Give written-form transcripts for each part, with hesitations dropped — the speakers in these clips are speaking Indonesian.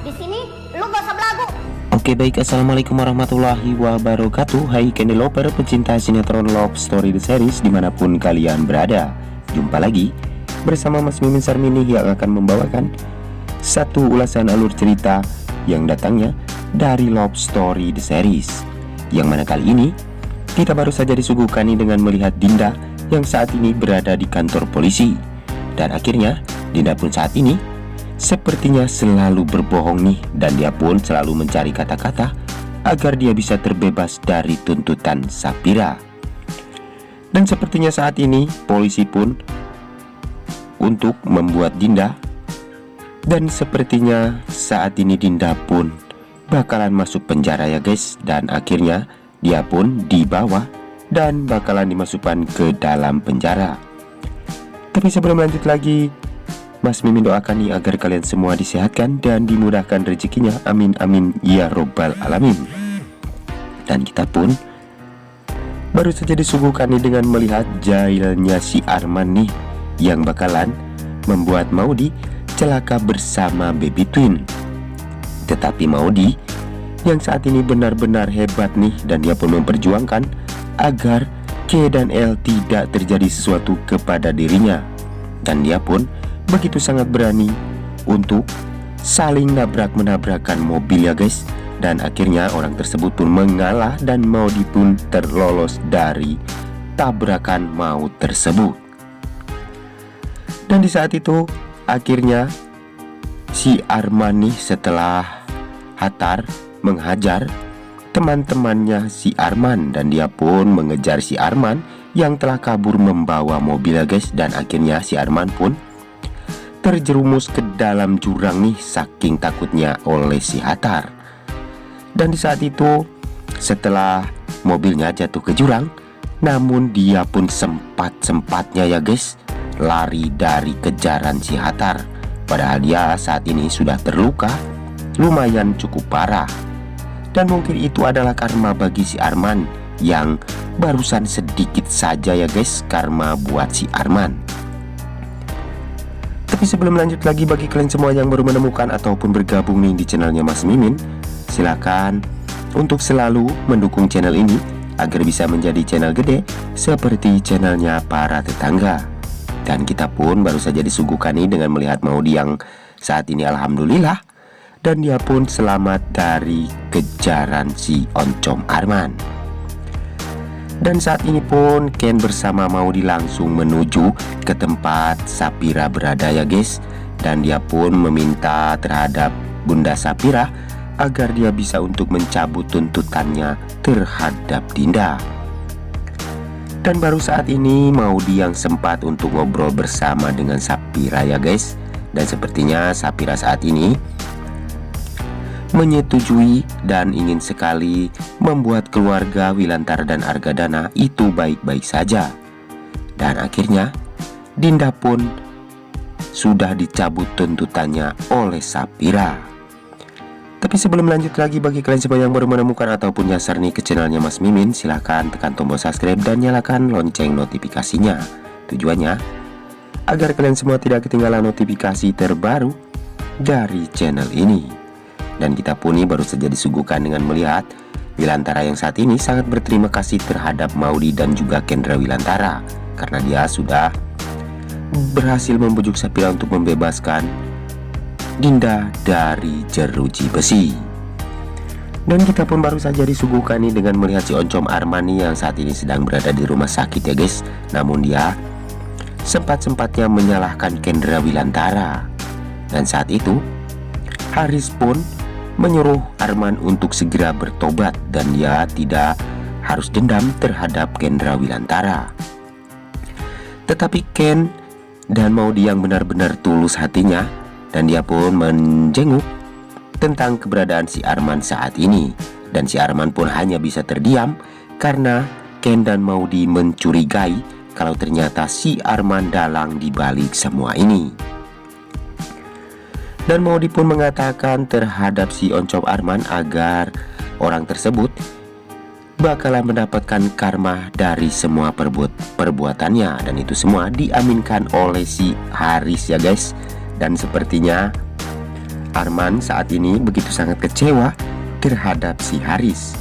di sini lu gak usah belagu. Oke baik, assalamualaikum warahmatullahi wabarakatuh. Hai Candy Lover, pecinta sinetron Love Story The Series dimanapun kalian berada. Jumpa lagi bersama Mas Mimin Sarmini yang akan membawakan satu ulasan alur cerita yang datangnya dari Love Story The Series. Yang mana kali ini kita baru saja disuguhkan dengan melihat Dinda yang saat ini berada di kantor polisi. Dan akhirnya Dinda pun saat ini sepertinya selalu berbohong nih, dan dia pun selalu mencari kata-kata agar dia bisa terbebas dari tuntutan Sapira. Dan sepertinya saat ini polisi pun untuk membuat Dinda, dan sepertinya saat ini Dinda pun bakalan masuk penjara ya guys. Dan akhirnya dia pun dibawa dan bakalan dimasukkan ke dalam penjara. Tapi sebelum lanjut lagi, Mas Mimin doakan nih agar kalian semua disehatkan dan dimudahkan rezekinya. Amin amin ya robbal alamin. Dan kita pun baru saja disuguhkan nih dengan melihat jailnya si Arman nih, yang bakalan membuat Maudy celaka bersama Baby Twin. Tetapi Maudy yang saat ini benar-benar hebat nih, dan dia pun memperjuangkan agar K dan L tidak terjadi sesuatu kepada dirinya. Dan dia pun begitu sangat berani untuk saling nabrak-menabrakan mobil ya guys. Dan akhirnya orang tersebut pun mengalah dan Maudy pun terlolos dari tabrakan maut tersebut. Dan di saat itu akhirnya si Arman nih setelah Hatar menghajar teman-temannya si Arman, dan dia pun mengejar si Arman yang telah kabur membawa mobil ya guys. Dan akhirnya si Arman pun terjerumus ke dalam jurang nih, saking takutnya oleh si Hatar. Dan di saat itu setelah mobilnya jatuh ke jurang, namun dia pun sempat-sempatnya ya guys lari dari kejaran si Hatar. Padahal dia saat ini sudah terluka lumayan cukup parah. Dan mungkin itu adalah karma bagi si Arman, yang barusan sedikit saja ya guys karma buat si Arman. Tapi sebelum lanjut lagi, bagi kalian semua yang baru menemukan ataupun bergabung nih di channelnya Mas Mimin, silakan untuk selalu mendukung channel ini agar bisa menjadi channel gede seperti channelnya para tetangga. Dan kita pun baru saja disuguhkan nih dengan melihat Maudy yang saat ini alhamdulillah, dan dia pun selamat dari kejaran si Oncom Arman. Dan saat ini pun Ken bersama Maudy langsung menuju ke tempat Sapira berada ya guys. Dan dia pun meminta terhadap Bunda Sapira agar dia bisa untuk mencabut tuntutannya terhadap Dinda. Dan baru saat ini Maudy yang sempat untuk ngobrol bersama dengan Sapira ya guys. Dan sepertinya Sapira saat ini menyetujui dan ingin sekali membuat keluarga Wilantara dan Argadana itu baik-baik saja. Dan akhirnya Dinda pun sudah dicabut tuntutannya oleh Sapira. Tapi sebelum lanjut lagi, bagi kalian semua yang baru menemukan ataupun nyasar nih ke channelnya Mas Mimin, silahkan tekan tombol subscribe dan nyalakan lonceng notifikasinya. Tujuannya agar kalian semua tidak ketinggalan notifikasi terbaru dari channel ini. Dan kita pun nih baru saja disuguhkan dengan melihat Wilantara yang saat ini sangat berterima kasih terhadap Maudy dan juga Kendra Wilantara, karena dia sudah berhasil membujuk Sapira untuk membebaskan Dinda dari jeruji besi. Dan kita pun baru saja disuguhkan nih dengan melihat si Oncom Armani yang saat ini sedang berada di rumah sakit ya guys. Namun dia sempat-sempatnya menyalahkan Kendra Wilantara. Dan saat itu Haris pun menyuruh Arman untuk segera bertobat, dan dia tidak harus dendam terhadap Kendra Wilantara. Tetapi Ken dan Maudy yang benar-benar tulus hatinya, dan dia pun menjenguk tentang keberadaan si Arman saat ini. Dan si Arman pun hanya bisa terdiam karena Ken dan Maudy mencurigai kalau ternyata si Arman dalang di balik semua ini. Dan Maudy pun mengatakan terhadap si Oncom Arman agar orang tersebut bakalan mendapatkan karma dari semua perbuatannya. Dan itu semua diaminkan oleh si Haris ya guys. Dan sepertinya Arman saat ini begitu sangat kecewa terhadap si Haris.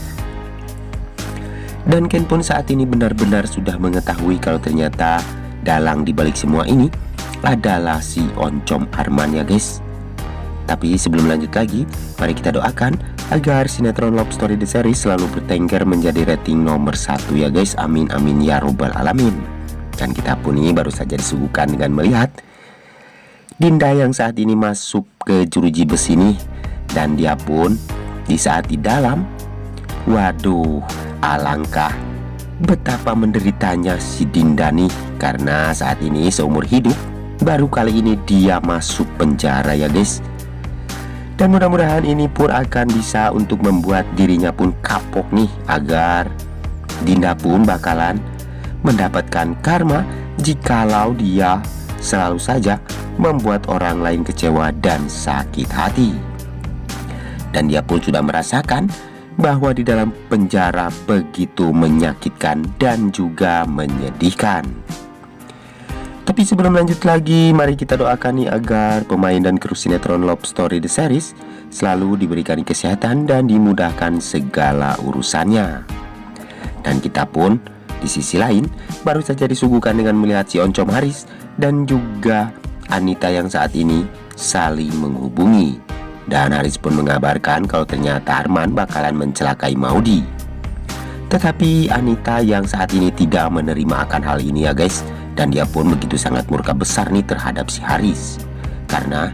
Dan Ken pun saat ini benar-benar sudah mengetahui kalau ternyata dalang dibalik semua ini adalah si oncom Arman ya guys. Tapi sebelum lanjut lagi, mari kita doakan agar sinetron Love Story The Series selalu bertengger menjadi rating nomor 1 ya guys. Amin amin ya robbal alamin. Dan kita pun ini baru saja disuguhkan dengan melihat Dinda yang saat ini masuk ke jeruji besi nih. Dan dia pun di saat di dalam, waduh, alangkah betapa menderitanya si Dinda nih. Karena saat ini seumur hidup baru kali ini dia masuk penjara ya guys. Dan mudah-mudahan ini pun akan bisa untuk membuat dirinya pun kapok nih, agar Dinda pun bakalan mendapatkan karma jikalau dia selalu saja membuat orang lain kecewa dan sakit hati. Dan dia pun sudah merasakan bahwa di dalam penjara begitu menyakitkan dan juga menyedihkan. Tapi sebelum lanjut lagi, mari kita doakan nih agar pemain dan kru sinetron Love Story The Series selalu diberikan kesehatan dan dimudahkan segala urusannya. Dan kita pun di sisi lain baru saja disuguhkan dengan melihat si oncom Haris dan juga Anita yang saat ini saling menghubungi. Dan Haris pun mengabarkan kalau ternyata Arman bakalan mencelakai Maudy. Tetapi Anita yang saat ini tidak menerima akan hal ini ya guys. Dan dia pun begitu sangat murka besar nih terhadap si Haris. Karena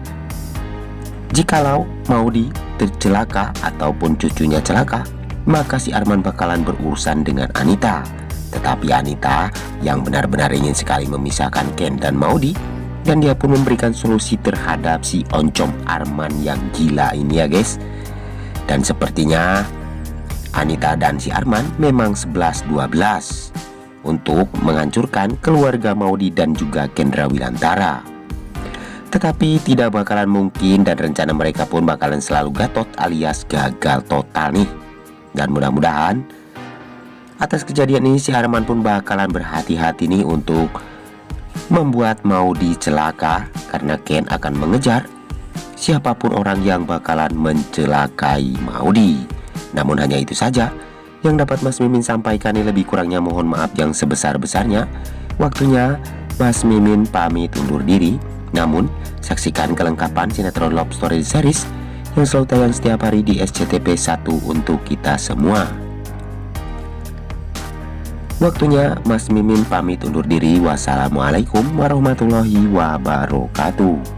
jikalau Maudy tercelaka ataupun cucunya celaka, maka si Arman bakalan berurusan dengan Anita. Tetapi Anita yang benar-benar ingin sekali memisahkan Ken dan Maudy, dan dia pun memberikan solusi terhadap si oncom Arman yang gila ini ya guys. Dan sepertinya Anita dan si Arman memang 11-12 untuk menghancurkan keluarga Maudy dan juga Kendra Wilantara. Tetapi tidak bakalan mungkin dan rencana mereka pun bakalan selalu gatot alias gagal total nih. Dan mudah-mudahan atas kejadian ini si Arman pun bakalan berhati-hati nih untuk membuat Maudy celaka, karena Ken akan mengejar siapapun orang yang bakalan mencelakai Maudy. Namun hanya itu saja yang dapat Mas Mimin sampaikan, ini lebih kurangnya mohon maaf yang sebesar-besarnya. Waktunya Mas Mimin pamit undur diri. Namun saksikan kelengkapan sinetron Love Story Series yang selalu tayang setiap hari di SCTV 1 untuk kita semua. Waktunya Mas Mimin pamit undur diri. Wassalamualaikum warahmatullahi wabarakatuh.